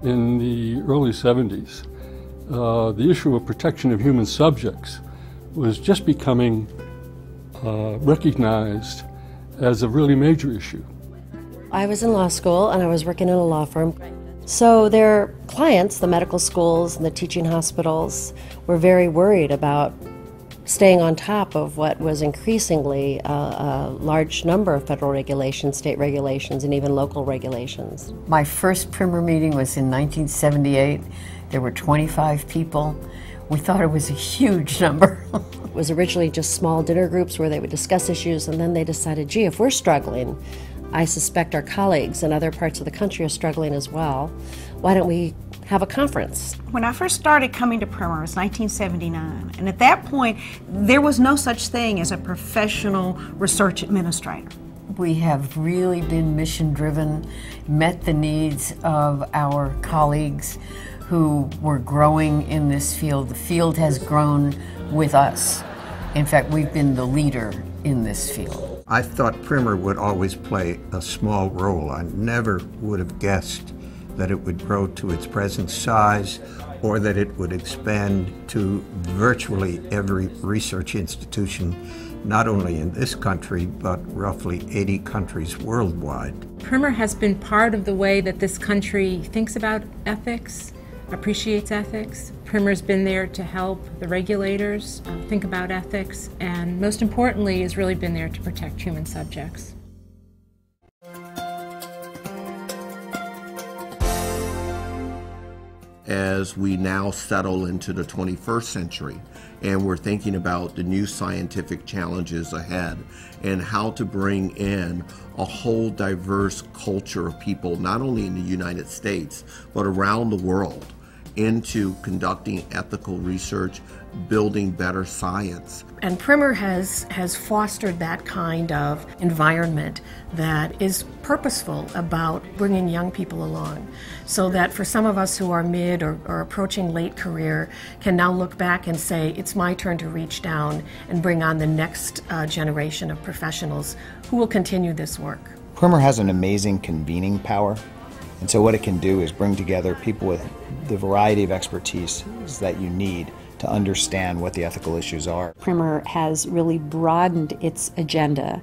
in the early 70s, the issue of protection of human subjects was just becoming recognized as a really major issue. I was in law school and I was working in a law firm. So their clients, the medical schools and the teaching hospitals, were very worried about staying on top of what was increasingly a large number of federal regulations, state regulations, and even local regulations. My first primer meeting was in 1978. There were 25 people. We thought it was a huge number. It was originally just small dinner groups where they would discuss issues, and then they decided, gee, if we're struggling, I suspect our colleagues in other parts of the country are struggling as well. Why don't we have a conference? When I first started coming to Primer, it was 1979, and at that point, there was no such thing as a professional research administrator. We have really been mission-driven, met the needs of our colleagues who were growing in this field. The field has grown with us. In fact, we've been the leader in this field. I thought Primer would always play a small role. I never would have guessed that it would grow to its present size or that it would expand to virtually every research institution, not only in this country, but roughly 80 countries worldwide. Primer has been part of the way that this country thinks about ethics, appreciates ethics. Primer's been there to help the regulators think about ethics, and most importantly, has really been there to protect human subjects. As we now settle into the 21st century and we're thinking about the new scientific challenges ahead and how to bring in a whole diverse culture of people, not only in the United States, but around the world, into conducting ethical research, building better science. And Primer has fostered that kind of environment that is purposeful about bringing young people along, so that for some of us who are mid or approaching late career can now look back and say, it's my turn to reach down and bring on the next generation of professionals who will continue this work. Primer has an amazing convening power, and so what it can do is bring together people with the variety of expertise that you need to understand what the ethical issues are. Primer has really broadened its agenda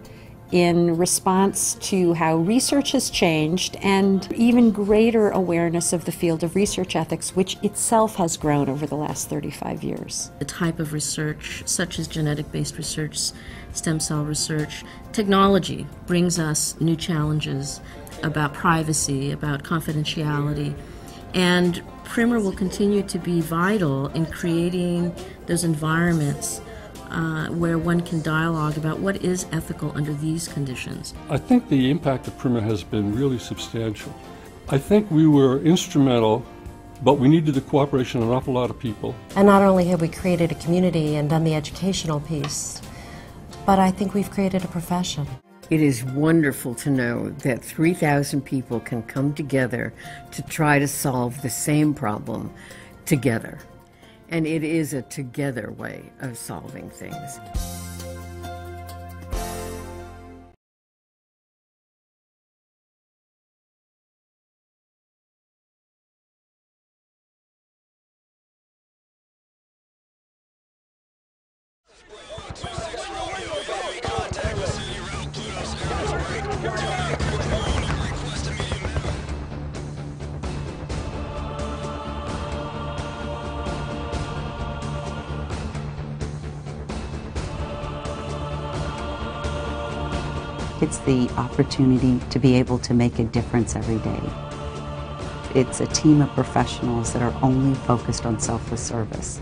in response to how research has changed and even greater awareness of the field of research ethics, which itself has grown over the last 35 years. The type of research, such as genetic-based research, stem cell research, technology brings us new challenges about privacy, about confidentiality, and Primer will continue to be vital in creating those environments where one can dialogue about what is ethical under these conditions. I think the impact of Primer has been really substantial. I think we were instrumental, but we needed the cooperation of an awful lot of people. And not only have we created a community and done the educational piece, but I think we've created a profession. It is wonderful to know that 3,000 people can come together to try to solve the same problem together. And it is a together way of solving things. It's the opportunity to be able to make a difference every day. It's a team of professionals that are only focused on selfless service.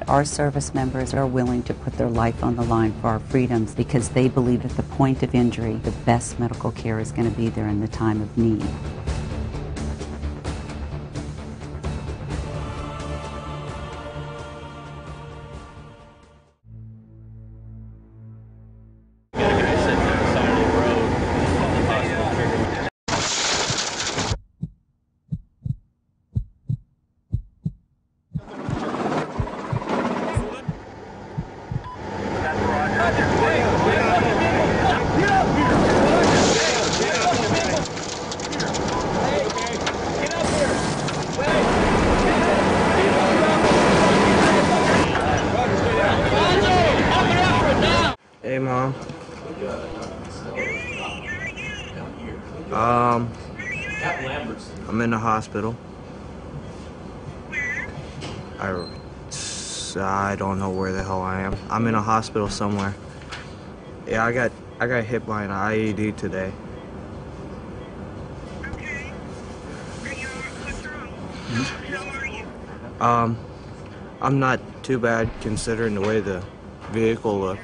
Our service members are willing to put their life on the line for our freedoms because they believe at the point of injury, the best medical care is going to be there in the time of need. I'm in the hospital. I don't know where the hell I am. I'm in a hospital somewhere. Yeah, I got hit by an IED today. Okay. What's wrong? How are you? I'm not too bad considering the way the vehicle looked.